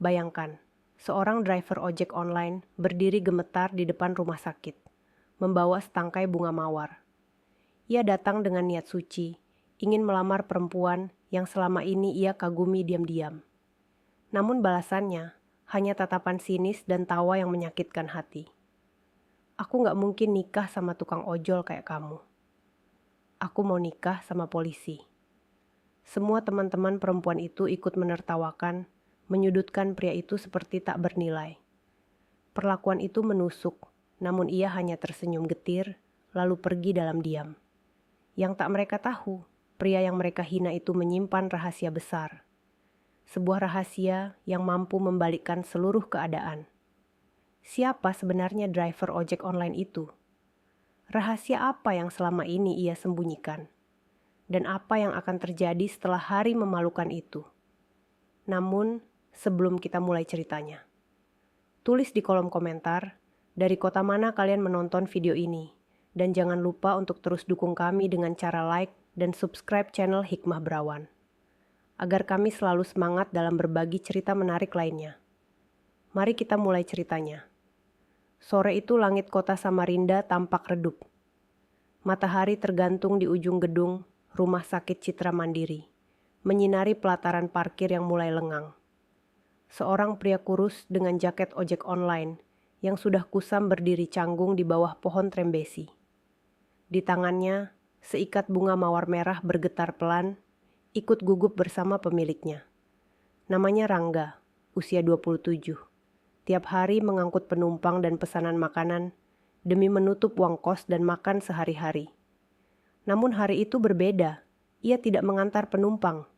Bayangkan, seorang driver ojek online berdiri gemetar di depan rumah sakit, membawa setangkai bunga mawar. Ia datang dengan niat suci, ingin melamar perempuan yang selama ini ia kagumi diam-diam. Namun balasannya hanya tatapan sinis dan tawa yang menyakitkan hati. Aku gak mungkin nikah sama tukang ojol kayak kamu. Aku mau nikah sama polisi. Semua teman-teman perempuan itu ikut menertawakan, menyudutkan pria itu seperti tak bernilai. Perlakuan itu menusuk, namun ia hanya tersenyum getir, lalu pergi dalam diam. Yang tak mereka tahu, pria yang mereka hina itu menyimpan rahasia besar. Sebuah rahasia yang mampu membalikkan seluruh keadaan. Siapa sebenarnya driver ojek online itu? Rahasia apa yang selama ini ia sembunyikan? Dan apa yang akan terjadi setelah hari memalukan itu? Namun, sebelum kita mulai ceritanya, tulis di kolom komentar dari kota mana kalian menonton video ini. Dan jangan lupa untuk terus dukung kami dengan cara like dan subscribe channel Hikmah Berawan, agar kami selalu semangat dalam berbagi cerita menarik lainnya. Mari kita mulai ceritanya. Sore itu langit kota Samarinda tampak redup. Matahari tergantung di ujung gedung Rumah Sakit Citra Mandiri, menyinari pelataran parkir yang mulai lengang. Seorang pria kurus dengan jaket ojek online yang sudah kusam berdiri canggung di bawah pohon trembesi. Di tangannya, seikat bunga mawar merah bergetar pelan, ikut gugup bersama pemiliknya. Namanya Rangga, usia 27. Tiap hari mengangkut penumpang dan pesanan makanan demi menutup uang kos dan makan sehari-hari. Namun hari itu berbeda, ia tidak mengantar penumpang.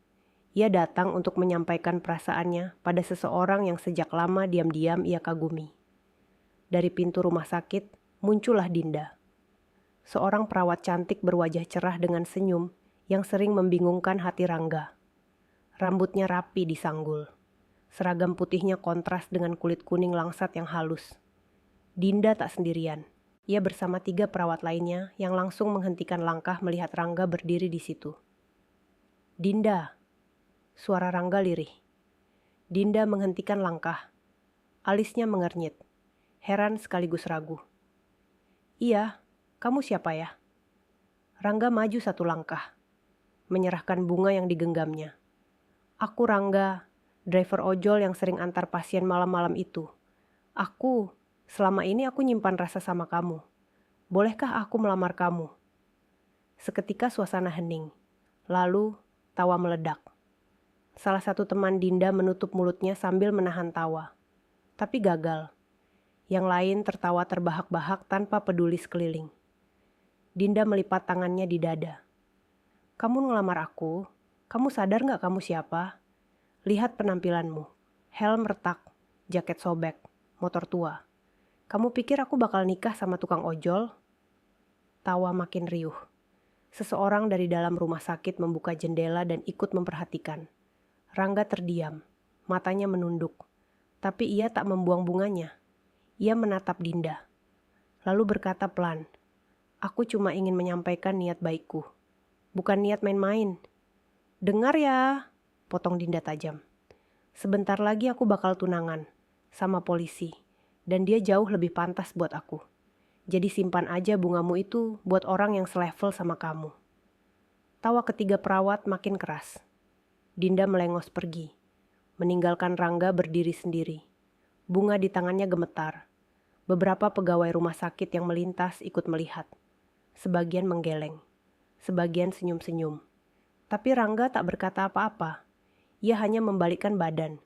Ia datang untuk menyampaikan perasaannya pada seseorang yang sejak lama diam-diam ia kagumi. Dari pintu rumah sakit, muncullah Dinda. Seorang perawat cantik berwajah cerah dengan senyum yang sering membingungkan hati Rangga. Rambutnya rapi disanggul. Seragam putihnya kontras dengan kulit kuning langsat yang halus. Dinda tak sendirian. Ia bersama 3 perawat lainnya yang langsung menghentikan langkah melihat Rangga berdiri di situ. "Dinda," suara Rangga lirih. Dinda menghentikan langkah. Alisnya mengernyit, heran sekaligus ragu. "Iya, kamu siapa ya?" Rangga maju 1 langkah, menyerahkan bunga yang digenggamnya. "Aku Rangga, driver ojol yang sering antar pasien malam-malam itu. Selama ini aku nyimpan rasa sama kamu. Bolehkah aku melamar kamu?" Seketika suasana hening. Lalu tawa meledak. Salah satu teman Dinda menutup mulutnya sambil menahan tawa. Tapi gagal. Yang lain tertawa terbahak-bahak tanpa peduli sekeliling. Dinda melipat tangannya di dada. "Kamu ngelamar aku? Kamu sadar gak kamu siapa? Lihat penampilanmu. Helm retak, jaket sobek, motor tua. Kamu pikir aku bakal nikah sama tukang ojol?" Tawa makin riuh. Seseorang dari dalam rumah sakit membuka jendela dan ikut memperhatikan. Rangga terdiam, matanya menunduk. Tapi ia tak membuang bunganya. Ia menatap Dinda. Lalu berkata pelan, "Aku cuma ingin menyampaikan niat baikku. Bukan niat main-main." "Dengar ya," potong Dinda tajam. "Sebentar lagi aku bakal tunangan sama polisi. Dan dia jauh lebih pantas buat aku. Jadi simpan aja bungamu itu buat orang yang selevel sama kamu." Tawa ketiga perawat makin keras. Dinda melengos pergi, meninggalkan Rangga berdiri sendiri. Bunga di tangannya gemetar. Beberapa pegawai rumah sakit yang melintas ikut melihat. Sebagian menggeleng, sebagian senyum-senyum. Tapi Rangga tak berkata apa-apa. Ia hanya membalikkan badan,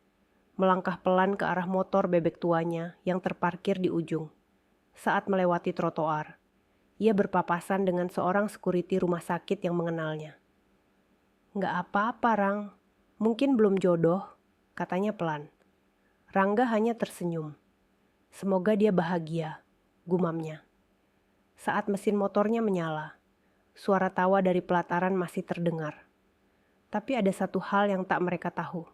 melangkah pelan ke arah motor bebek tuanya yang terparkir di ujung. Saat melewati trotoar, ia berpapasan dengan seorang security rumah sakit yang mengenalnya. "Nggak apa-apa, Rang. Mungkin belum jodoh," katanya pelan. Rangga hanya tersenyum. "Semoga dia bahagia," gumamnya. Saat mesin motornya menyala, suara tawa dari pelataran masih terdengar. Tapi ada satu hal yang tak mereka tahu.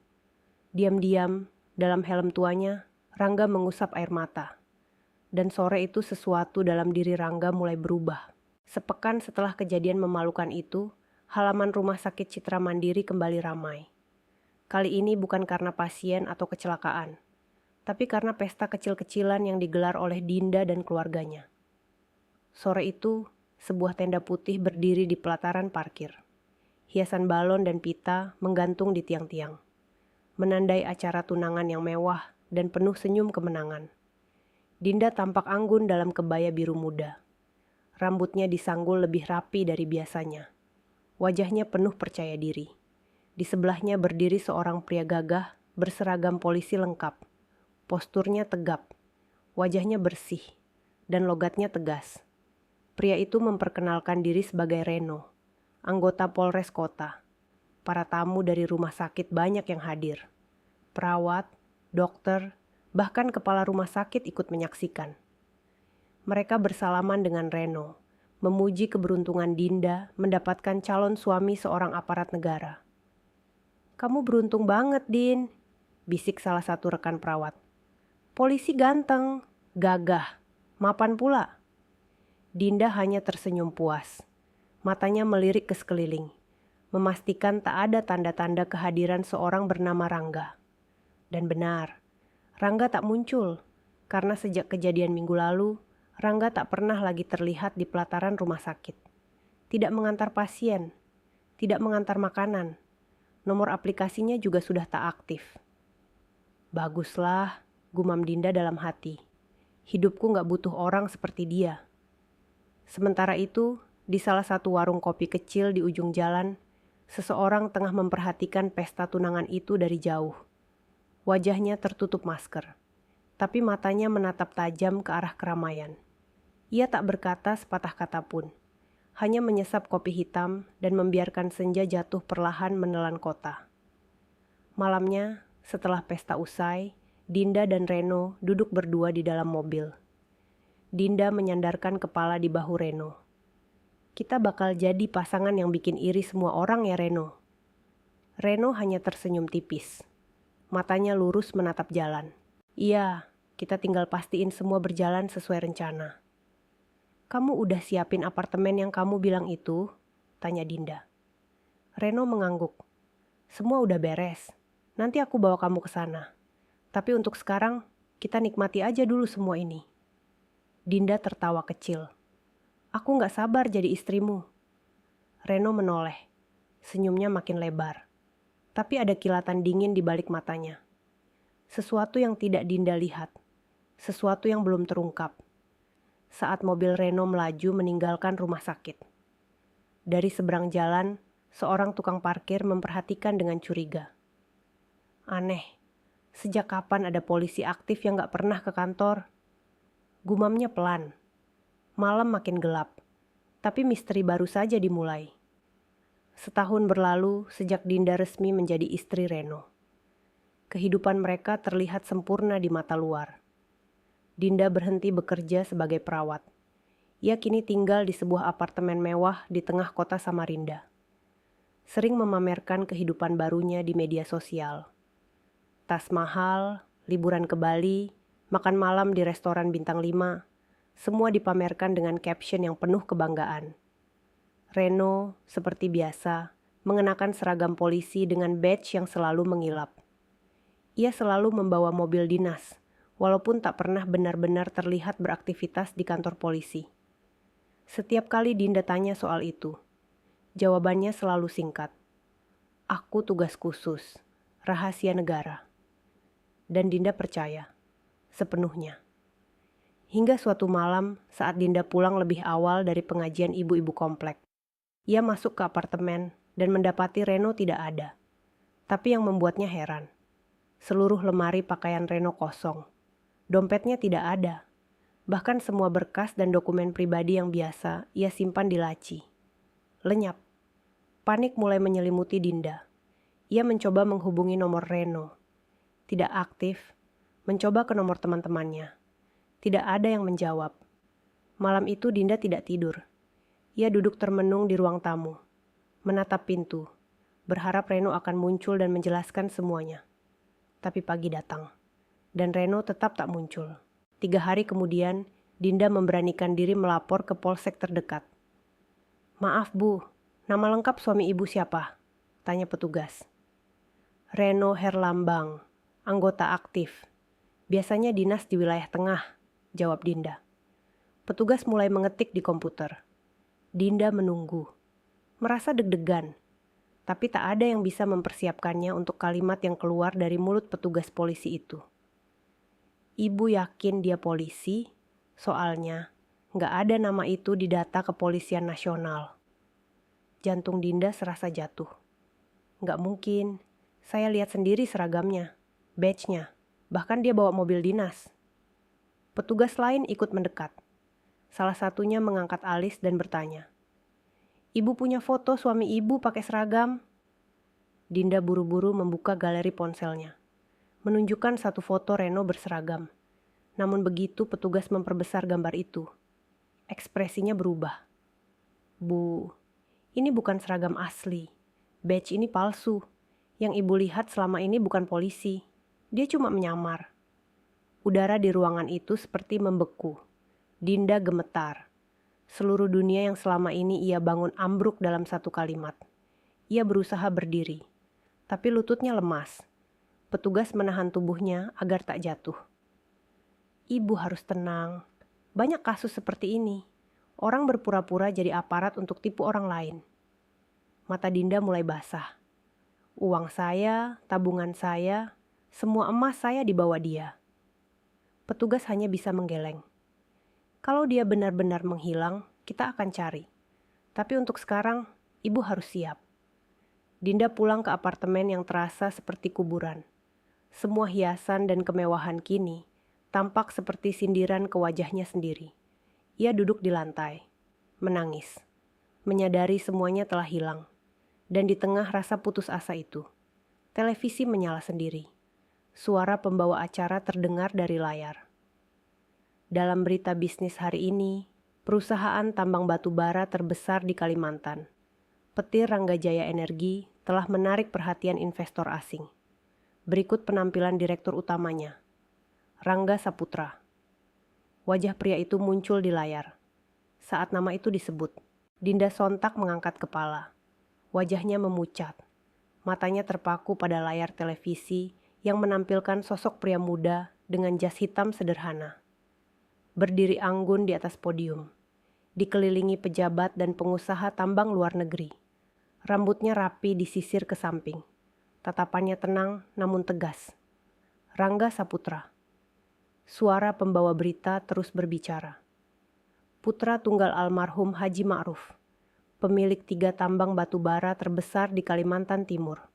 Diam-diam, dalam helm tuanya, Rangga mengusap air mata. Dan sore itu sesuatu dalam diri Rangga mulai berubah. Sepekan setelah kejadian memalukan itu, halaman rumah sakit Citra Mandiri kembali ramai. Kali ini bukan karena pasien atau kecelakaan, tapi karena pesta kecil-kecilan yang digelar oleh Dinda dan keluarganya. Sore itu, sebuah tenda putih berdiri di pelataran parkir. Hiasan balon dan pita menggantung di tiang-tiang, menandai acara tunangan yang mewah dan penuh senyum kemenangan. Dinda tampak anggun dalam kebaya biru muda. Rambutnya disanggul lebih rapi dari biasanya. Wajahnya penuh percaya diri. Di sebelahnya berdiri seorang pria gagah berseragam polisi lengkap. Posturnya tegap, wajahnya bersih, dan logatnya tegas. Pria itu memperkenalkan diri sebagai Reno, anggota Polres Kota. Para tamu dari rumah sakit banyak yang hadir. Perawat, dokter, bahkan kepala rumah sakit ikut menyaksikan. Mereka bersalaman dengan Reno, memuji keberuntungan Dinda mendapatkan calon suami seorang aparat negara. "Kamu beruntung banget, Din," bisik salah satu rekan perawat. "Polisi ganteng, gagah, mapan pula." Dinda hanya tersenyum puas. Matanya melirik ke sekeliling, memastikan tak ada tanda-tanda kehadiran seorang bernama Rangga. Dan benar, Rangga tak muncul, karena sejak kejadian minggu lalu, Rangga tak pernah lagi terlihat di pelataran rumah sakit. Tidak mengantar pasien, tidak mengantar makanan. Nomor aplikasinya juga sudah tak aktif. "Baguslah," gumam Dinda dalam hati. "Hidupku gak butuh orang seperti dia." Sementara itu, di salah satu warung kopi kecil di ujung jalan, seseorang tengah memperhatikan pesta tunangan itu dari jauh. Wajahnya tertutup masker, tapi matanya menatap tajam ke arah keramaian. Ia tak berkata sepatah kata pun, hanya menyesap kopi hitam dan membiarkan senja jatuh perlahan menelan kota. Malamnya, setelah pesta usai, Dinda dan Reno duduk berdua di dalam mobil. Dinda menyandarkan kepala di bahu Reno. "Kita bakal jadi pasangan yang bikin iri semua orang ya, Reno." Reno hanya tersenyum tipis. Matanya lurus menatap jalan. "Iya, kita tinggal pastiin semua berjalan sesuai rencana." "Kamu udah siapin apartemen yang kamu bilang itu?" tanya Dinda. Reno mengangguk. "Semua udah beres. Nanti aku bawa kamu ke sana. Tapi untuk sekarang, kita nikmati aja dulu semua ini." Dinda tertawa kecil. "Aku gak sabar jadi istrimu." Reno menoleh. Senyumnya makin lebar. Tapi ada kilatan dingin di balik matanya. Sesuatu yang tidak Dinda lihat. Sesuatu yang belum terungkap. Saat mobil Reno melaju meninggalkan rumah sakit. Dari seberang jalan, seorang tukang parkir memperhatikan dengan curiga. "Aneh, sejak kapan ada polisi aktif yang gak pernah ke kantor?" Gumamnya pelan. Malam makin gelap, tapi misteri baru saja dimulai. Setahun berlalu sejak Dinda resmi menjadi istri Reno. Kehidupan mereka terlihat sempurna di mata luar. Dinda berhenti bekerja sebagai perawat. Ia kini tinggal di sebuah apartemen mewah di tengah kota Samarinda. Sering memamerkan kehidupan barunya di media sosial. Tas mahal, liburan ke Bali, makan malam di restoran bintang 5, semua dipamerkan dengan caption yang penuh kebanggaan. Reno, seperti biasa, mengenakan seragam polisi dengan badge yang selalu mengilap. Ia selalu membawa mobil dinas, walaupun tak pernah benar-benar terlihat beraktivitas di kantor polisi. Setiap kali Dinda tanya soal itu, jawabannya selalu singkat. "Aku tugas khusus, rahasia negara." Dan Dinda percaya sepenuhnya. Hingga suatu malam saat Dinda pulang lebih awal dari pengajian ibu-ibu komplek. Ia masuk ke apartemen dan mendapati Reno tidak ada. Tapi yang membuatnya heran, seluruh lemari pakaian Reno kosong. Dompetnya tidak ada. Bahkan semua berkas dan dokumen pribadi yang biasa ia simpan di laci. Lenyap. Panik mulai menyelimuti Dinda. Ia mencoba menghubungi nomor Reno. Tidak aktif. Mencoba ke nomor teman-temannya. Tidak ada yang menjawab. Malam itu Dinda tidak tidur. Ia duduk termenung di ruang tamu, menatap pintu, berharap Reno akan muncul dan menjelaskan semuanya. Tapi pagi datang, dan Reno tetap tak muncul. 3 hari kemudian, Dinda memberanikan diri melapor ke polsek terdekat. "Maaf Bu, nama lengkap suami ibu siapa?" tanya petugas. Reno Herlambang, anggota aktif. Biasanya dinas di wilayah tengah, jawab Dinda. Petugas mulai mengetik di komputer. Dinda menunggu. Merasa deg-degan. Tapi tak ada yang bisa mempersiapkannya untuk kalimat yang keluar dari mulut petugas polisi itu. Ibu yakin dia polisi, soalnya nggak ada nama itu di data kepolisian nasional. Jantung Dinda serasa jatuh. Nggak mungkin, saya lihat sendiri seragamnya, badge-nya, bahkan dia bawa mobil dinas. Petugas lain ikut mendekat. Salah satunya mengangkat alis dan bertanya, "Ibu punya foto suami ibu pakai seragam?" Dinda buru-buru membuka galeri ponselnya, menunjukkan satu foto Reno berseragam. Namun begitu petugas memperbesar gambar itu, ekspresinya berubah. "Bu, ini bukan seragam asli. Badge ini palsu. Yang ibu lihat selama ini bukan polisi. Dia cuma menyamar." Udara di ruangan itu seperti membeku. Dinda gemetar. Seluruh dunia yang selama ini ia bangun ambruk dalam satu kalimat. Ia berusaha berdiri, tapi lututnya lemas. Petugas menahan tubuhnya agar tak jatuh. "Ibu harus tenang. Banyak kasus seperti ini. Orang berpura-pura jadi aparat untuk tipu orang lain." Mata Dinda mulai basah. Uang saya, tabungan saya, semua emas saya dibawa dia. Petugas hanya bisa menggeleng. Kalau dia benar-benar menghilang, kita akan cari. Tapi untuk sekarang, ibu harus siap. Dinda pulang ke apartemen yang terasa seperti kuburan. Semua hiasan dan kemewahan kini tampak seperti sindiran ke wajahnya sendiri. Ia duduk di lantai, menangis, menyadari semuanya telah hilang. Dan di tengah rasa putus asa itu, televisi menyala sendiri. Suara pembawa acara terdengar dari layar. Dalam berita bisnis hari ini, perusahaan tambang batu bara terbesar di Kalimantan, Petir Ranggajaya Energi, telah menarik perhatian investor asing. Berikut penampilan direktur utamanya, Rangga Saputra. Wajah pria itu muncul di layar. Saat nama itu disebut, Dinda sontak mengangkat kepala. Wajahnya memucat. Matanya terpaku pada layar televisi yang menampilkan sosok pria muda dengan jas hitam sederhana. Berdiri anggun di atas podium, dikelilingi pejabat dan pengusaha tambang luar negeri. Rambutnya rapi disisir ke samping. Tatapannya tenang namun tegas. Rangga Saputra. Suara pembawa berita terus berbicara. Putra tunggal almarhum Haji Ma'ruf, pemilik 3 tambang batu bara terbesar di Kalimantan Timur.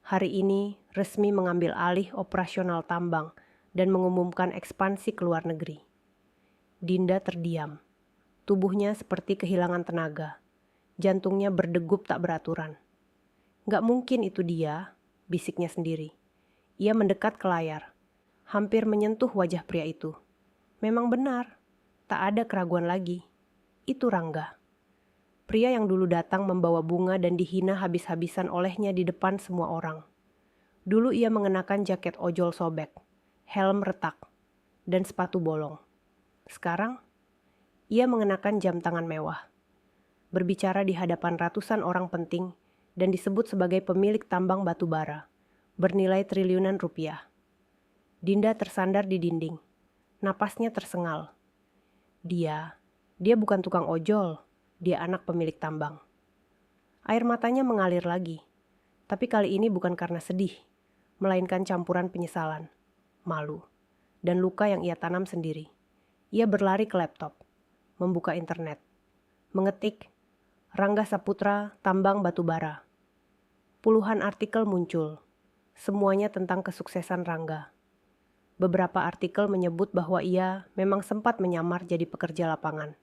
Hari ini resmi mengambil alih operasional tambang dan mengumumkan ekspansi ke luar negeri. Dinda terdiam. Tubuhnya seperti kehilangan tenaga. Jantungnya berdegup tak beraturan. "Gak mungkin itu dia," bisiknya sendiri. Ia mendekat ke layar, hampir menyentuh wajah pria itu. Memang benar, tak ada keraguan lagi. Itu Rangga. Pria yang dulu datang membawa bunga dan dihina habis-habisan olehnya di depan semua orang. Dulu ia mengenakan jaket ojol sobek, helm retak, dan sepatu bolong. Sekarang, ia mengenakan jam tangan mewah. Berbicara di hadapan ratusan orang penting dan disebut sebagai pemilik tambang batu bara, bernilai triliunan rupiah. Dinda tersandar di dinding. Napasnya tersengal. Dia bukan tukang ojol, dia anak pemilik tambang. Air matanya mengalir lagi, tapi kali ini bukan karena sedih, melainkan campuran penyesalan, malu, dan luka yang ia tanam sendiri. Ia berlari ke laptop, membuka internet, mengetik, Rangga Saputra, tambang batu bara. Puluhan artikel muncul, semuanya tentang kesuksesan Rangga. Beberapa artikel menyebut bahwa ia memang sempat menyamar jadi pekerja lapangan,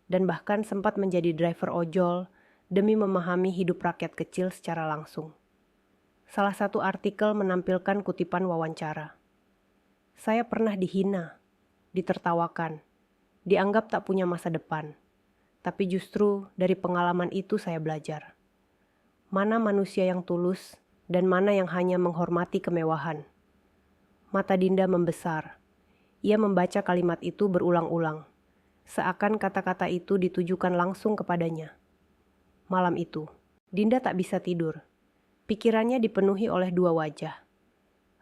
dan bahkan sempat menjadi driver ojol demi memahami hidup rakyat kecil secara langsung. Salah satu artikel menampilkan kutipan wawancara. "Saya pernah dihina, ditertawakan, dianggap tak punya masa depan. Tapi justru dari pengalaman itu saya belajar. Mana manusia yang tulus dan mana yang hanya menghormati kemewahan." Mata Dinda membesar. Ia membaca kalimat itu berulang-ulang, seakan kata-kata itu ditujukan langsung kepadanya. Malam itu, Dinda tak bisa tidur. Pikirannya dipenuhi oleh dua wajah.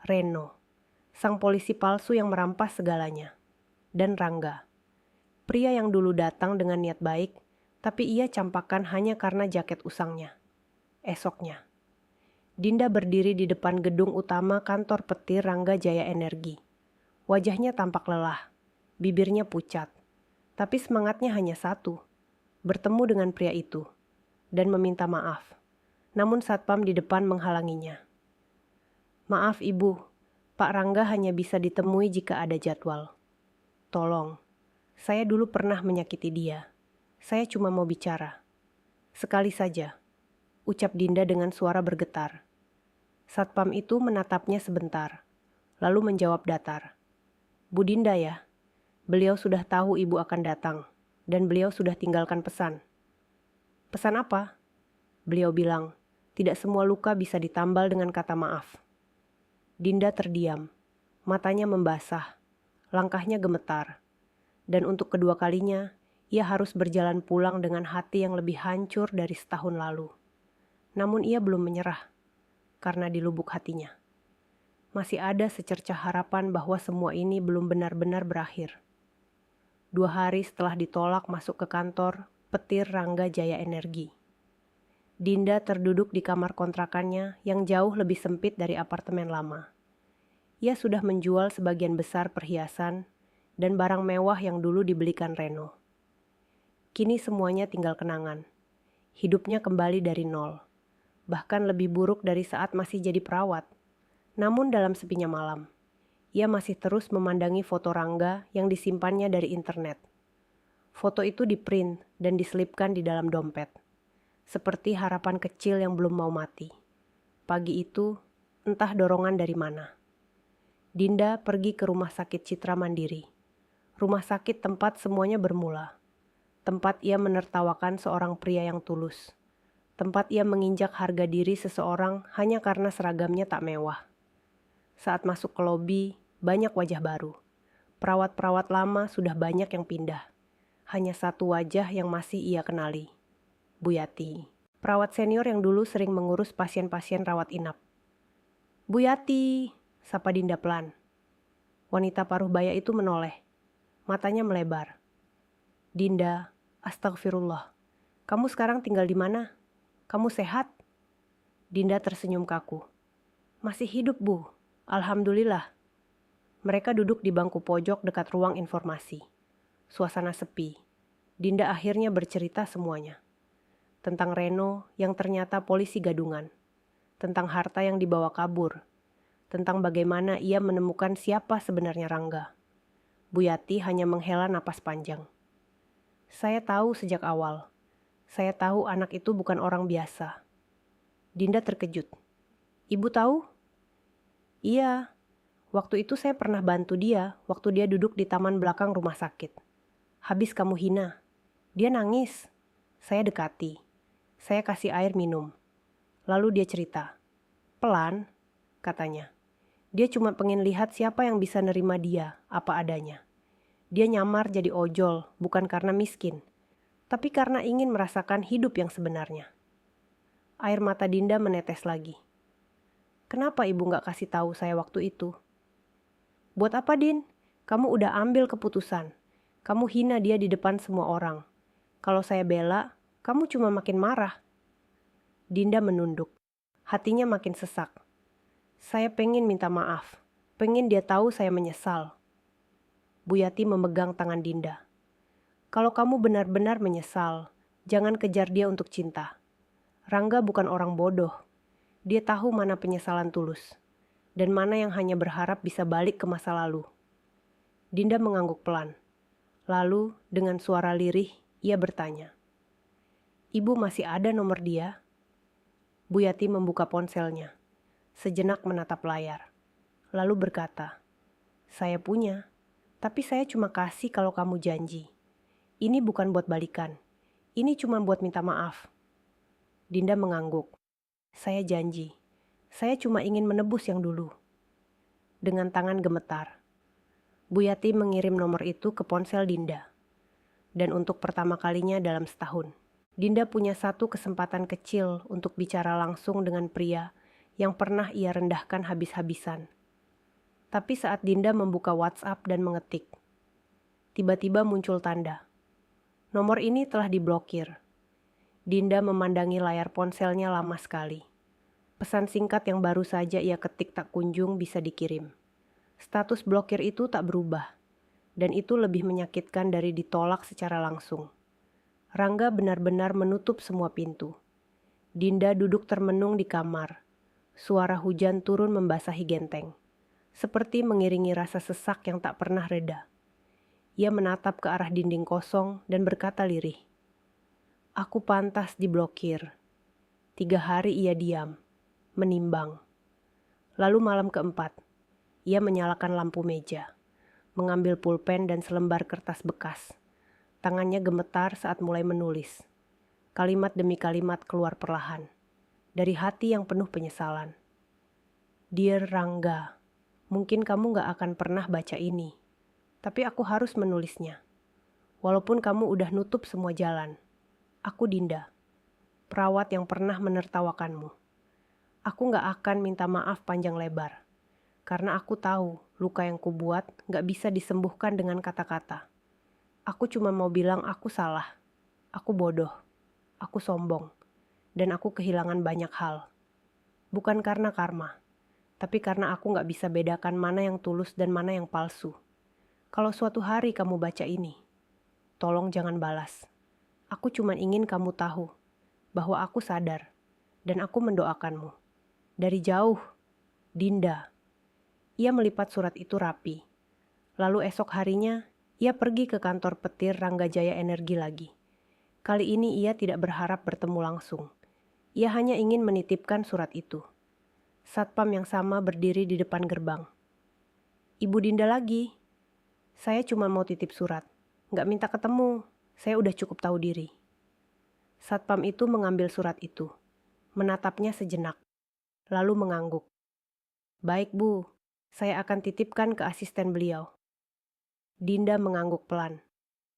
Reno, sang polisi palsu yang merampas segalanya. Dan Rangga, pria yang dulu datang dengan niat baik, tapi ia campakkan hanya karena jaket usangnya. Esoknya, Dinda berdiri di depan gedung utama kantor petir Rangga Jaya Energi. Wajahnya tampak lelah, bibirnya pucat, tapi semangatnya hanya satu, bertemu dengan pria itu, dan meminta maaf. Namun satpam di depan menghalanginya. Maaf ibu, Pak Rangga hanya bisa ditemui jika ada jadwal. Tolong, saya dulu pernah menyakiti dia. Saya cuma mau bicara. Sekali saja, ucap Dinda dengan suara bergetar. Satpam itu menatapnya sebentar, lalu menjawab datar. Bu Dinda ya, beliau sudah tahu ibu akan datang, dan beliau sudah tinggalkan pesan. Pesan apa? Beliau bilang, tidak semua luka bisa ditambal dengan kata maaf. Dinda terdiam, matanya membasah, langkahnya gemetar. Dan untuk kedua kalinya, ia harus berjalan pulang dengan hati yang lebih hancur dari setahun lalu. Namun ia belum menyerah, karena di lubuk hatinya masih ada secercah harapan bahwa semua ini belum benar-benar berakhir. 2 hari setelah ditolak masuk ke kantor petir Rangga Jaya Energi, Dinda terduduk di kamar kontrakannya yang jauh lebih sempit dari apartemen lama. Ia sudah menjual sebagian besar perhiasan dan barang mewah yang dulu dibelikan Reno. Kini semuanya tinggal kenangan. Hidupnya kembali dari nol. Bahkan lebih buruk dari saat masih jadi perawat. Namun dalam sepinya malam, ia masih terus memandangi foto Rangga yang disimpannya dari internet. Foto itu diprint dan diselipkan di dalam dompet. Seperti harapan kecil yang belum mau mati. Pagi itu, entah dorongan dari mana. Dinda pergi ke rumah sakit Citra Mandiri. Rumah sakit tempat semuanya bermula. Tempat ia menertawakan seorang pria yang tulus. Tempat ia menginjak harga diri seseorang hanya karena seragamnya tak mewah. Saat masuk ke lobi, banyak wajah baru. Perawat-perawat lama sudah banyak yang pindah. Hanya satu wajah yang masih ia kenali. Bu Yati, perawat senior yang dulu sering mengurus pasien-pasien rawat inap. Bu Yati, sapa Dinda pelan. Wanita paruh baya itu menoleh. Matanya melebar. Dinda, astagfirullah. Kamu sekarang tinggal di mana? Kamu sehat? Dinda tersenyum kaku. Masih hidup, Bu. Alhamdulillah. Mereka duduk di bangku pojok dekat ruang informasi. Suasana sepi. Dinda akhirnya bercerita semuanya. Tentang Reno yang ternyata polisi gadungan. Tentang harta yang dibawa kabur. Tentang bagaimana ia menemukan siapa sebenarnya Rangga. Bu Yati hanya menghela napas panjang. Saya tahu sejak awal. Saya tahu anak itu bukan orang biasa. Dinda terkejut. Ibu tahu? Iya. Waktu itu saya pernah bantu dia waktu dia duduk di taman belakang rumah sakit. Habis kamu hina. Dia nangis. Saya dekati. Saya kasih air minum. Lalu dia cerita. Pelan, katanya. Dia cuma pengen lihat siapa yang bisa nerima dia, apa adanya. Dia nyamar jadi ojol, bukan karena miskin, tapi karena ingin merasakan hidup yang sebenarnya. Air mata Dinda menetes lagi. Kenapa ibu gak kasih tahu saya waktu itu? Buat apa, Din? Kamu udah ambil keputusan. Kamu hina dia di depan semua orang. Kalau saya bela, kamu cuma makin marah. Dinda menunduk. Hatinya makin sesak. Saya pengen minta maaf. Pengen dia tahu saya menyesal. Bu Yati memegang tangan Dinda. Kalau kamu benar-benar menyesal, jangan kejar dia untuk cinta. Rangga bukan orang bodoh. Dia tahu mana penyesalan tulus. Dan mana yang hanya berharap bisa balik ke masa lalu. Dinda mengangguk pelan. Lalu, dengan suara lirih, ia bertanya. Ibu masih ada nomor dia? Bu Yati membuka ponselnya. Sejenak menatap layar. Lalu berkata, saya punya, tapi saya cuma kasih kalau kamu janji. Ini bukan buat balikan. Ini cuma buat minta maaf. Dinda mengangguk. Saya janji. Saya cuma ingin menebus yang dulu. Dengan tangan gemetar, Bu Yati mengirim nomor itu ke ponsel Dinda. Dan untuk pertama kalinya dalam setahun, Dinda punya satu kesempatan kecil untuk bicara langsung dengan pria yang pernah ia rendahkan habis-habisan. Tapi saat Dinda membuka WhatsApp dan mengetik, tiba-tiba muncul tanda. Nomor ini telah diblokir. Dinda memandangi layar ponselnya lama sekali. Pesan singkat yang baru saja ia ketik tak kunjung bisa dikirim. Status blokir itu tak berubah, dan itu lebih menyakitkan dari ditolak secara langsung. Rangga benar-benar menutup semua pintu. Dinda duduk termenung di kamar. Suara hujan turun membasahi genteng, seperti mengiringi rasa sesak yang tak pernah reda. Ia menatap ke arah dinding kosong dan berkata lirih, "Aku pantas diblokir." 3 hari ia diam, menimbang. Lalu malam keempat, ia menyalakan lampu meja, mengambil pulpen dan selembar kertas bekas. Tangannya gemetar saat mulai menulis. Kalimat demi kalimat keluar perlahan, dari hati yang penuh penyesalan. "Dear Rangga, mungkin kamu gak akan pernah baca ini, tapi aku harus menulisnya. Walaupun kamu udah nutup semua jalan. Aku Dinda, perawat yang pernah menertawakanmu. Aku gak akan minta maaf panjang lebar, karena aku tahu luka yang kubuat gak bisa disembuhkan dengan kata-kata. Aku cuma mau bilang aku salah, aku bodoh, aku sombong, dan aku kehilangan banyak hal. Bukan karena karma, tapi karena aku gak bisa bedakan mana yang tulus dan mana yang palsu. Kalau suatu hari kamu baca ini, tolong jangan balas. Aku cuma ingin kamu tahu bahwa aku sadar dan aku mendoakanmu. Dari jauh, Dinda." Ia melipat surat itu rapi. Lalu esok harinya, ia pergi ke kantor petir Rangga Jaya Energi lagi. Kali ini ia tidak berharap bertemu langsung. Ia hanya ingin menitipkan surat itu. Satpam yang sama berdiri di depan gerbang. "Ibu Dinda lagi. Saya cuma mau titip surat. Nggak minta ketemu. Saya udah cukup tahu diri." Satpam itu mengambil surat itu, menatapnya sejenak, lalu mengangguk. "Baik Bu, saya akan titipkan ke asisten beliau." Dinda mengangguk pelan,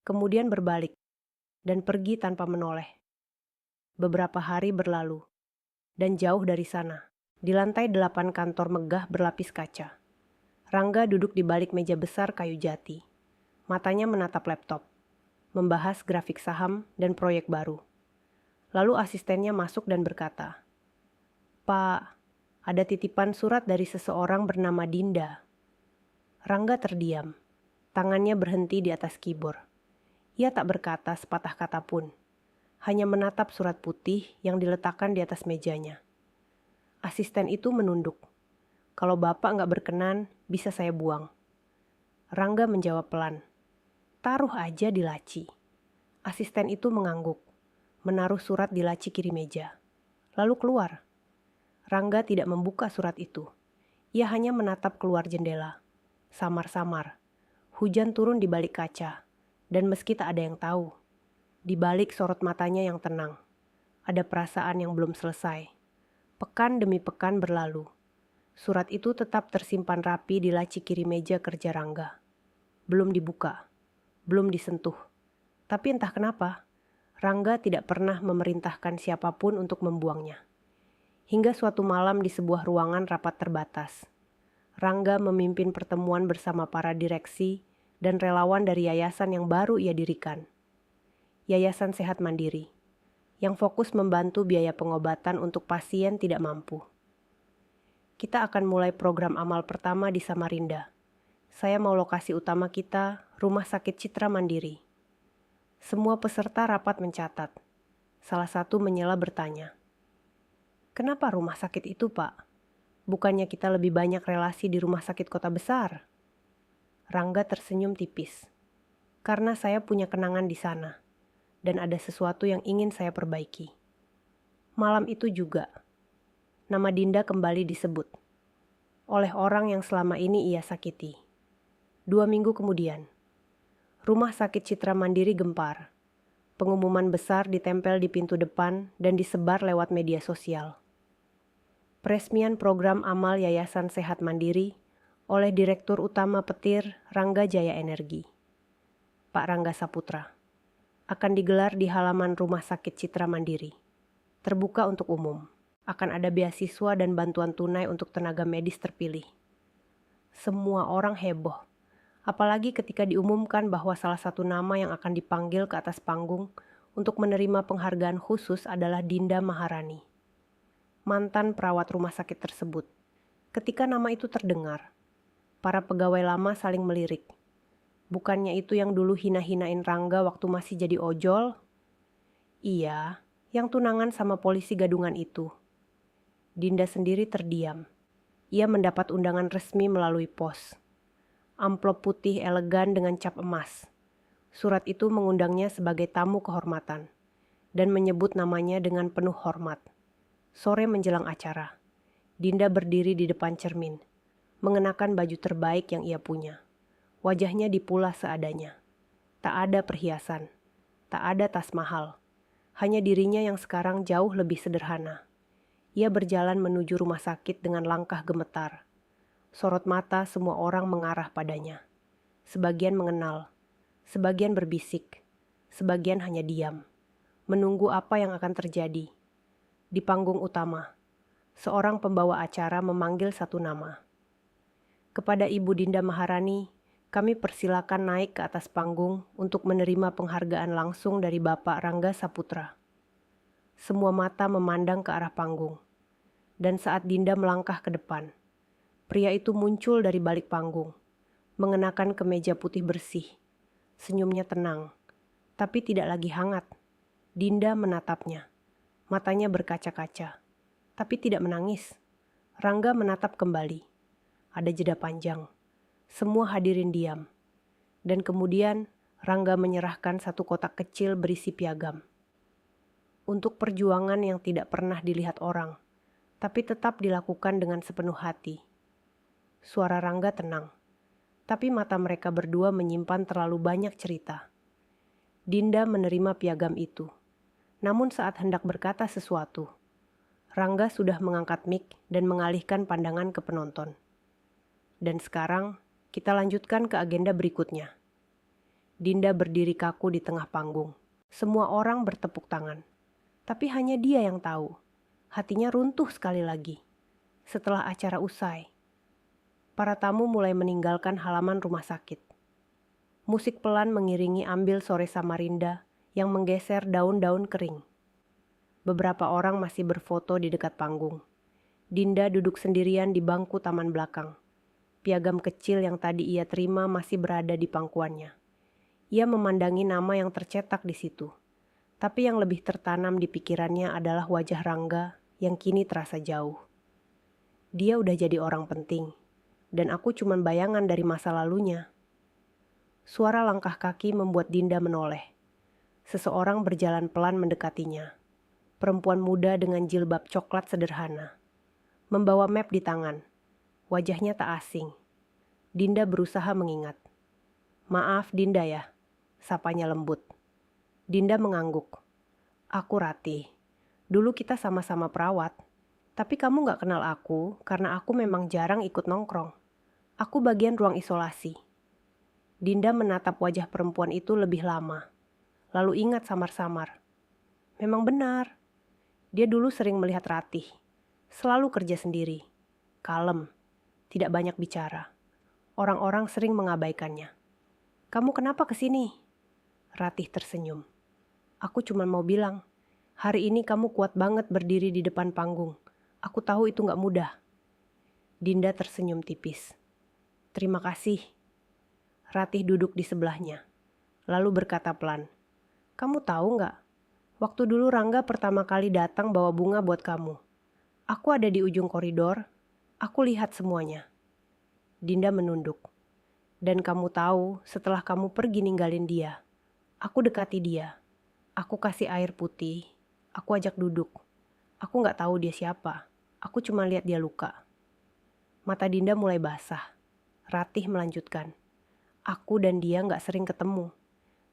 kemudian berbalik, dan pergi tanpa menoleh. Beberapa hari berlalu, dan jauh dari sana, di lantai 8 kantor megah berlapis kaca. Rangga duduk di balik meja besar kayu jati. Matanya menatap laptop, membahas grafik saham dan proyek baru. Lalu asistennya masuk dan berkata, "Pak, ada titipan surat dari seseorang bernama Dinda." Rangga terdiam. Tangannya berhenti di atas keyboard. Ia tak berkata sepatah kata pun. Hanya menatap surat putih yang diletakkan di atas mejanya. Asisten itu menunduk. "Kalau Bapak nggak berkenan, bisa saya buang." Rangga menjawab pelan, "Taruh aja di laci." Asisten itu mengangguk, menaruh surat di laci kiri meja, lalu keluar. Rangga tidak membuka surat itu. Ia hanya menatap keluar jendela. Samar-samar, hujan turun di balik kaca, dan meski tak ada yang tahu, di balik sorot matanya yang tenang, ada perasaan yang belum selesai. Pekan demi pekan berlalu. Surat itu tetap tersimpan rapi di laci kiri meja kerja Rangga. Belum dibuka, belum disentuh. Tapi entah kenapa, Rangga tidak pernah memerintahkan siapapun untuk membuangnya. Hingga suatu malam di sebuah ruangan rapat terbatas, Rangga memimpin pertemuan bersama para direksi dan relawan dari yayasan yang baru ia dirikan. Yayasan Sehat Mandiri, yang fokus membantu biaya pengobatan untuk pasien tidak mampu. "Kita akan mulai program amal pertama di Samarinda. Saya mau lokasi utama kita, Rumah Sakit Citra Mandiri." Semua peserta rapat mencatat. Salah satu menyela bertanya, "Kenapa rumah sakit itu, Pak? Bukannya kita lebih banyak relasi di rumah sakit kota besar?" Rangga tersenyum tipis. "Karena saya punya kenangan di sana, dan ada sesuatu yang ingin saya perbaiki." Malam itu juga, nama Dinda kembali disebut oleh orang yang selama ini ia sakiti. 2 minggu kemudian, Rumah Sakit Citra Mandiri gempar. Pengumuman besar ditempel di pintu depan dan disebar lewat media sosial. Peresmian program amal Yayasan Sehat Mandiri oleh Direktur Utama Petir Rangga Jaya Energi, Pak Rangga Saputra. Akan digelar di halaman Rumah Sakit Citra Mandiri. Terbuka untuk umum. Akan ada beasiswa dan bantuan tunai untuk tenaga medis terpilih. Semua orang heboh. Apalagi ketika diumumkan bahwa salah satu nama yang akan dipanggil ke atas panggung untuk menerima penghargaan khusus adalah Dinda Maharani, mantan perawat rumah sakit tersebut. Ketika nama itu terdengar, para pegawai lama saling melirik. Bukannya itu yang dulu hina-hinain Rangga waktu masih jadi ojol? Iya, yang tunangan sama polisi gadungan itu. Dinda sendiri terdiam. Ia mendapat undangan resmi melalui pos. Amplop putih elegan dengan cap emas. Surat itu mengundangnya sebagai tamu kehormatan dan menyebut namanya dengan penuh hormat. Sore menjelang acara, Dinda berdiri di depan cermin, mengenakan baju terbaik yang ia punya. Wajahnya dipulah seadanya. Tak ada perhiasan, tak ada tas mahal. Hanya dirinya yang sekarang jauh lebih sederhana. Ia berjalan menuju rumah sakit dengan langkah gemetar. Sorot mata semua orang mengarah padanya. Sebagian mengenal, sebagian berbisik, sebagian hanya diam, menunggu apa yang akan terjadi. Di panggung utama, seorang pembawa acara memanggil satu nama. Kepada Ibu Dinda Maharani, kami persilakan naik ke atas panggung untuk menerima penghargaan langsung dari Bapak Rangga Saputra. Semua mata memandang ke arah panggung. Dan saat Dinda melangkah ke depan, pria itu muncul dari balik panggung, mengenakan kemeja putih bersih. Senyumnya tenang, tapi tidak lagi hangat. Dinda menatapnya. Matanya berkaca-kaca, tapi tidak menangis. Rangga menatap kembali. Ada jeda panjang. Semua hadirin diam. Dan kemudian Rangga menyerahkan satu kotak kecil berisi piagam. Untuk perjuangan yang tidak pernah dilihat orang, tapi tetap dilakukan dengan sepenuh hati. Suara Rangga tenang, tapi mata mereka berdua menyimpan terlalu banyak cerita. Dinda menerima piagam itu, namun saat hendak berkata sesuatu, Rangga sudah mengangkat mic dan mengalihkan pandangan ke penonton. Dan sekarang, kita lanjutkan ke agenda berikutnya. Dinda berdiri kaku di tengah panggung. Semua orang bertepuk tangan, tapi hanya dia yang tahu. Hatinya runtuh sekali lagi. Setelah acara usai, para tamu mulai meninggalkan halaman rumah sakit. Musik pelan mengiringi Ambil Sore Samarinda yang menggeser daun-daun kering. Beberapa orang masih berfoto di dekat panggung. Dinda duduk sendirian di bangku taman belakang. Piagam kecil yang tadi ia terima masih berada di pangkuannya. Ia memandangi nama yang tercetak di situ. Tapi yang lebih tertanam di pikirannya adalah wajah Rangga yang kini terasa jauh. Dia udah jadi orang penting, dan aku cuman bayangan dari masa lalunya. Suara langkah kaki membuat Dinda menoleh. Seseorang berjalan pelan mendekatinya. Perempuan muda dengan jilbab coklat sederhana. Membawa map di tangan. Wajahnya tak asing. Dinda berusaha mengingat. Maaf Dinda ya, sapanya lembut. Dinda mengangguk. Aku Ratih. Dulu kita sama-sama perawat. Tapi kamu gak kenal aku karena aku memang jarang ikut nongkrong. Aku bagian ruang isolasi. Dinda menatap wajah perempuan itu lebih lama. Lalu ingat samar-samar. Memang benar. Dia dulu sering melihat Ratih. Selalu kerja sendiri. Kalem. Tidak banyak bicara. Orang-orang sering mengabaikannya. Kamu kenapa kesini? Ratih tersenyum. Aku cuma mau bilang, hari ini kamu kuat banget berdiri di depan panggung. Aku tahu itu gak mudah. Dinda tersenyum tipis. Terima kasih. Ratih duduk di sebelahnya. Lalu berkata pelan. Kamu tahu gak? Waktu dulu Rangga pertama kali datang bawa bunga buat kamu. Aku ada di ujung koridor. Aku lihat semuanya. Dinda menunduk. Dan kamu tahu setelah kamu pergi ninggalin dia. Aku dekati dia. Aku kasih air putih. Aku ajak duduk. Aku gak tahu dia siapa. Aku cuma lihat dia luka. Mata Dinda mulai basah. Ratih melanjutkan. Aku dan dia gak sering ketemu.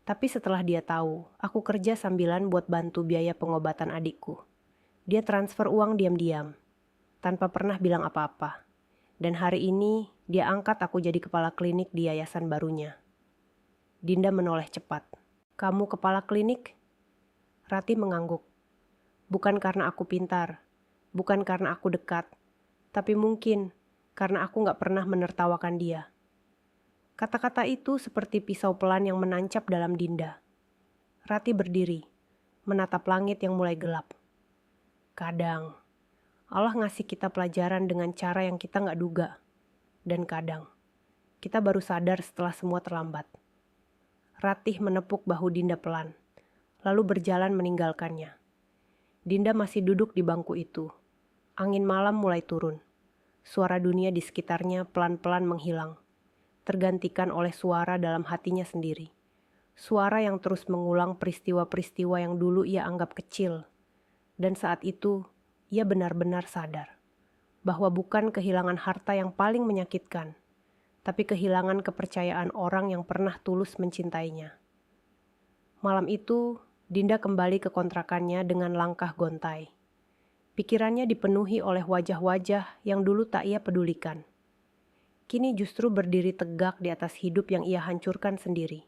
Tapi setelah dia tahu, aku kerja sambilan buat bantu biaya pengobatan adikku. Dia transfer uang diam-diam. Tanpa pernah bilang apa-apa. Dan hari ini, dia angkat aku jadi kepala klinik di yayasan barunya. Dinda menoleh cepat. Kamu kepala klinik? Rati mengangguk. Bukan karena aku pintar, bukan karena aku dekat, tapi mungkin karena aku gak pernah menertawakan dia. Kata-kata itu seperti pisau pelan yang menancap dalam Dinda. Rati berdiri, menatap langit yang mulai gelap. Kadang, Allah ngasih kita pelajaran dengan cara yang kita gak duga. Dan kadang, kita baru sadar setelah semua terlambat. Ratih menepuk bahu Dinda pelan, lalu berjalan meninggalkannya. Dinda masih duduk di bangku itu. Angin malam mulai turun. Suara dunia di sekitarnya pelan-pelan menghilang, tergantikan oleh suara dalam hatinya sendiri. Suara yang terus mengulang peristiwa-peristiwa yang dulu ia anggap kecil. Dan saat itu, ia benar-benar sadar bahwa bukan kehilangan harta yang paling menyakitkan, tapi kehilangan kepercayaan orang yang pernah tulus mencintainya. Malam itu, Dinda kembali ke kontrakannya dengan langkah gontai. Pikirannya dipenuhi oleh wajah-wajah yang dulu tak ia pedulikan. Kini justru berdiri tegak di atas hidup yang ia hancurkan sendiri.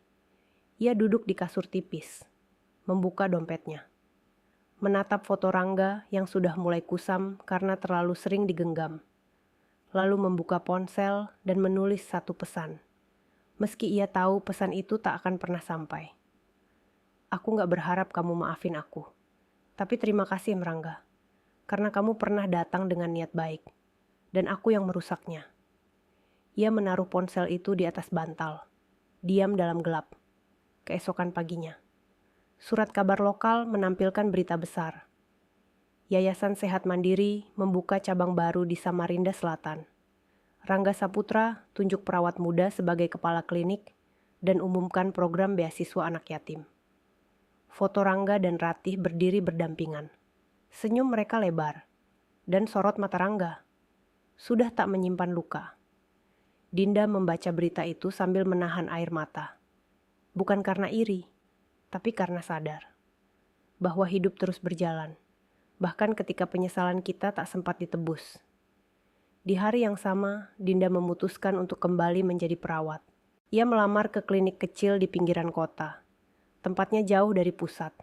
Ia duduk di kasur tipis, membuka dompetnya. Menatap foto Rangga yang sudah mulai kusam karena terlalu sering digenggam. Lalu membuka ponsel dan menulis satu pesan. Meski ia tahu pesan itu tak akan pernah sampai. Aku gak berharap kamu maafin aku. Tapi terima kasih Rangga. Karena kamu pernah datang dengan niat baik. Dan aku yang merusaknya. Ia menaruh ponsel itu di atas bantal. Diam dalam gelap. Keesokan paginya. Surat kabar lokal menampilkan berita besar. Yayasan Sehat Mandiri membuka cabang baru di Samarinda Selatan. Rangga Saputra tunjuk perawat muda sebagai kepala klinik dan umumkan program beasiswa anak yatim. Foto Rangga dan Ratih berdiri berdampingan. Senyum mereka lebar, dan sorot mata Rangga sudah tak menyimpan luka. Dinda membaca berita itu sambil menahan air mata. Bukan karena iri, tapi karena sadar bahwa hidup terus berjalan, bahkan ketika penyesalan kita tak sempat ditebus. Di hari yang sama, Dinda memutuskan untuk kembali menjadi perawat. Ia melamar ke klinik kecil di pinggiran kota. Tempatnya jauh dari pusat.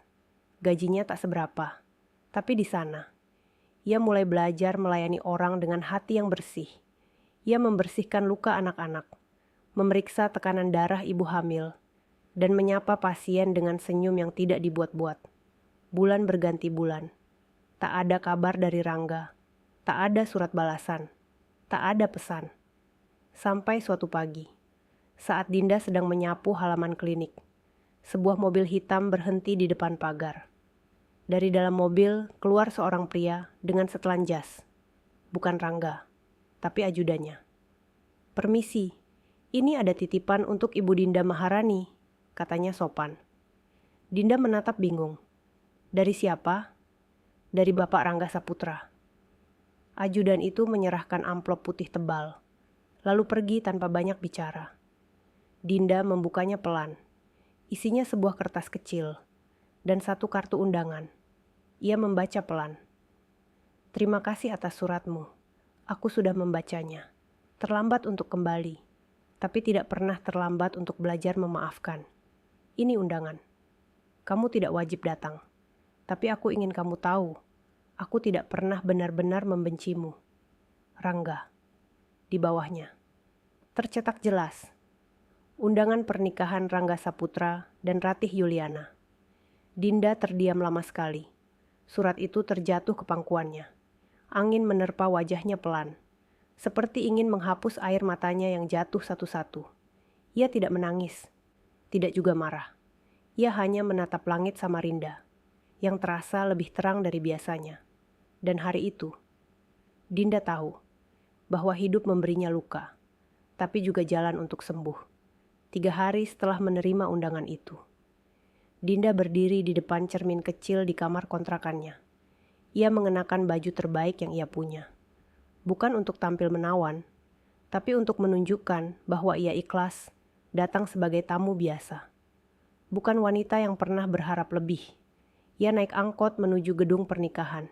Gajinya tak seberapa. Tapi di sana, ia mulai belajar melayani orang dengan hati yang bersih. Ia membersihkan luka anak-anak, memeriksa tekanan darah ibu hamil, dan menyapa pasien dengan senyum yang tidak dibuat-buat. Bulan berganti bulan. Tak ada kabar dari Rangga. Tak ada surat balasan. Tak ada pesan. Sampai suatu pagi, saat Dinda sedang menyapu halaman klinik, sebuah mobil hitam berhenti di depan pagar. Dari dalam mobil keluar seorang pria dengan setelan jas. Bukan Rangga, tapi ajudannya. Permisi, ini ada titipan untuk Ibu Dinda Maharani, katanya sopan. Dinda menatap bingung. Dari siapa? Dari Bapak Rangga Saputra. Ajudan itu menyerahkan amplop putih tebal, lalu pergi tanpa banyak bicara. Dinda membukanya pelan. Isinya sebuah kertas kecil dan satu kartu undangan. Ia membaca pelan. Terima kasih atas suratmu. Aku sudah membacanya. Terlambat untuk kembali, tapi tidak pernah terlambat untuk belajar memaafkan. Ini undangan. Kamu tidak wajib datang, tapi aku ingin kamu tahu, aku tidak pernah benar-benar membencimu. Rangga. Di bawahnya tercetak jelas. Undangan pernikahan Rangga Saputra dan Ratih Yuliana. Dinda terdiam lama sekali. Surat itu terjatuh ke pangkuannya. Angin menerpa wajahnya pelan, seperti ingin menghapus air matanya yang jatuh satu-satu. Ia tidak menangis, tidak juga marah. Ia hanya menatap langit Samarinda, yang terasa lebih terang dari biasanya. Dan hari itu, Dinda tahu bahwa hidup memberinya luka, tapi juga jalan untuk sembuh. 3 hari setelah menerima undangan itu, Dinda berdiri di depan cermin kecil di kamar kontrakannya. Ia mengenakan baju terbaik yang ia punya. Bukan untuk tampil menawan, tapi untuk menunjukkan bahwa ia ikhlas datang sebagai tamu biasa. Bukan wanita yang pernah berharap lebih. Ia naik angkot menuju gedung pernikahan.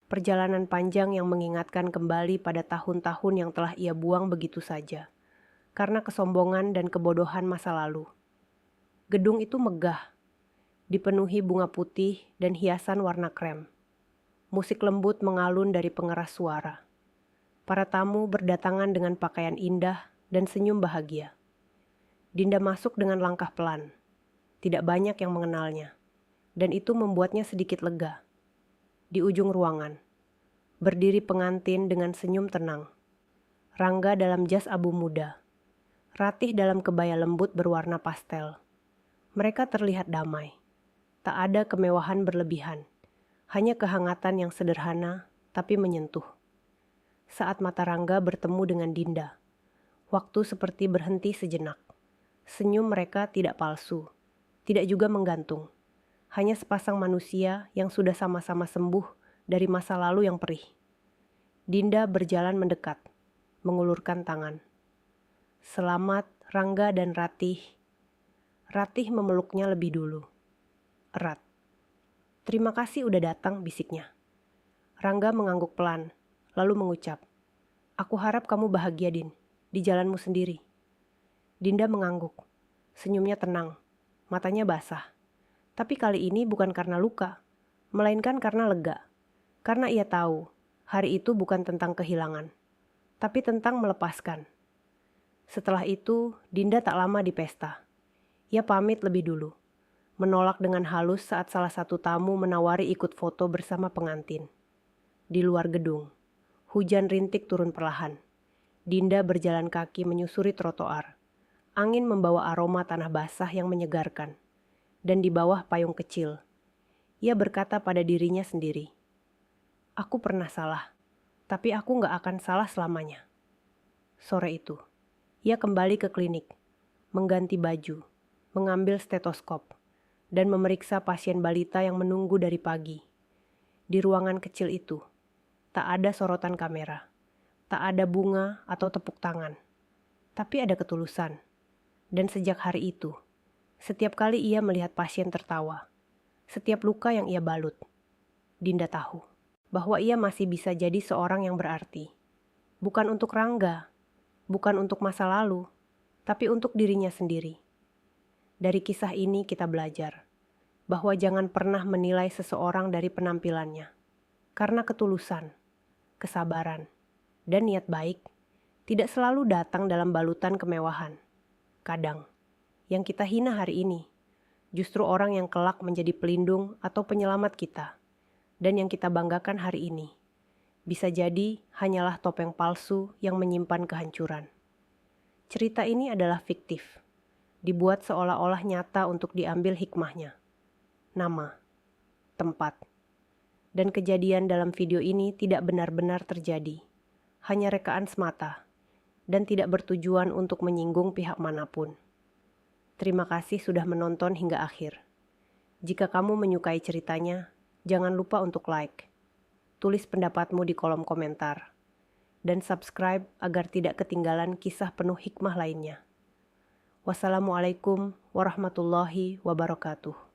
Perjalanan panjang yang mengingatkan kembali pada tahun-tahun yang telah ia buang begitu saja, karena kesombongan dan kebodohan masa lalu. Gedung itu megah, dipenuhi bunga putih dan hiasan warna krem. Musik lembut mengalun dari pengeras suara. Para tamu berdatangan dengan pakaian indah dan senyum bahagia. Dinda masuk dengan langkah pelan. Tidak banyak yang mengenalnya, dan itu membuatnya sedikit lega. Di ujung ruangan, berdiri pengantin dengan senyum tenang. Rangga dalam jas abu muda, Ratih dalam kebaya lembut berwarna pastel. Mereka terlihat damai. Tak ada kemewahan berlebihan, hanya kehangatan yang sederhana tapi menyentuh. Saat mata Rangga bertemu dengan Dinda, waktu seperti berhenti sejenak. Senyum mereka tidak palsu, tidak juga menggantung. Hanya sepasang manusia yang sudah sama-sama sembuh dari masa lalu yang perih. Dinda berjalan mendekat, mengulurkan tangan. Selamat Rangga dan Ratih. Ratih memeluknya lebih dulu. Erat. Terima kasih udah datang, bisiknya. Rangga mengangguk pelan, lalu mengucap, aku harap kamu bahagia, Din, di jalanmu sendiri. Dinda mengangguk, senyumnya tenang, matanya basah. Tapi kali ini bukan karena luka, melainkan karena lega. Karena ia tahu, hari itu bukan tentang kehilangan, tapi tentang melepaskan. Setelah itu, Dinda tak lama di pesta. Ia pamit lebih dulu, menolak dengan halus saat salah satu tamu menawari ikut foto bersama pengantin. Di luar gedung, hujan rintik turun perlahan. Dinda berjalan kaki menyusuri trotoar. Angin membawa aroma tanah basah yang menyegarkan. Dan di bawah payung kecil, ia berkata pada dirinya sendiri, aku pernah salah, tapi aku gak akan salah selamanya. Sore itu, ia kembali ke klinik, mengganti baju, mengambil stetoskop, dan memeriksa pasien balita yang menunggu dari pagi. Di ruangan kecil itu, tak ada sorotan kamera, tak ada bunga atau tepuk tangan, tapi ada ketulusan. Dan sejak hari itu, setiap kali ia melihat pasien tertawa, setiap luka yang ia balut, Dinda tahu bahwa ia masih bisa jadi seorang yang berarti. Bukan untuk Rangga, bukan untuk masa lalu, tapi untuk dirinya sendiri. Dari kisah ini kita belajar bahwa jangan pernah menilai seseorang dari penampilannya, karena ketulusan, kesabaran, dan niat baik tidak selalu datang dalam balutan kemewahan. Kadang, yang kita hina hari ini, justru orang yang kelak menjadi pelindung atau penyelamat kita, dan yang kita banggakan hari ini, bisa jadi hanyalah topeng palsu yang menyimpan kehancuran. Cerita ini adalah fiktif, dibuat seolah-olah nyata untuk diambil hikmahnya. Nama, tempat, dan kejadian dalam video ini tidak benar-benar terjadi, hanya rekaan semata, dan tidak bertujuan untuk menyinggung pihak manapun. Terima kasih sudah menonton hingga akhir. Jika kamu menyukai ceritanya, jangan lupa untuk like, tulis pendapatmu di kolom komentar, dan subscribe agar tidak ketinggalan kisah penuh hikmah lainnya. Wassalamualaikum warahmatullahi wabarakatuh.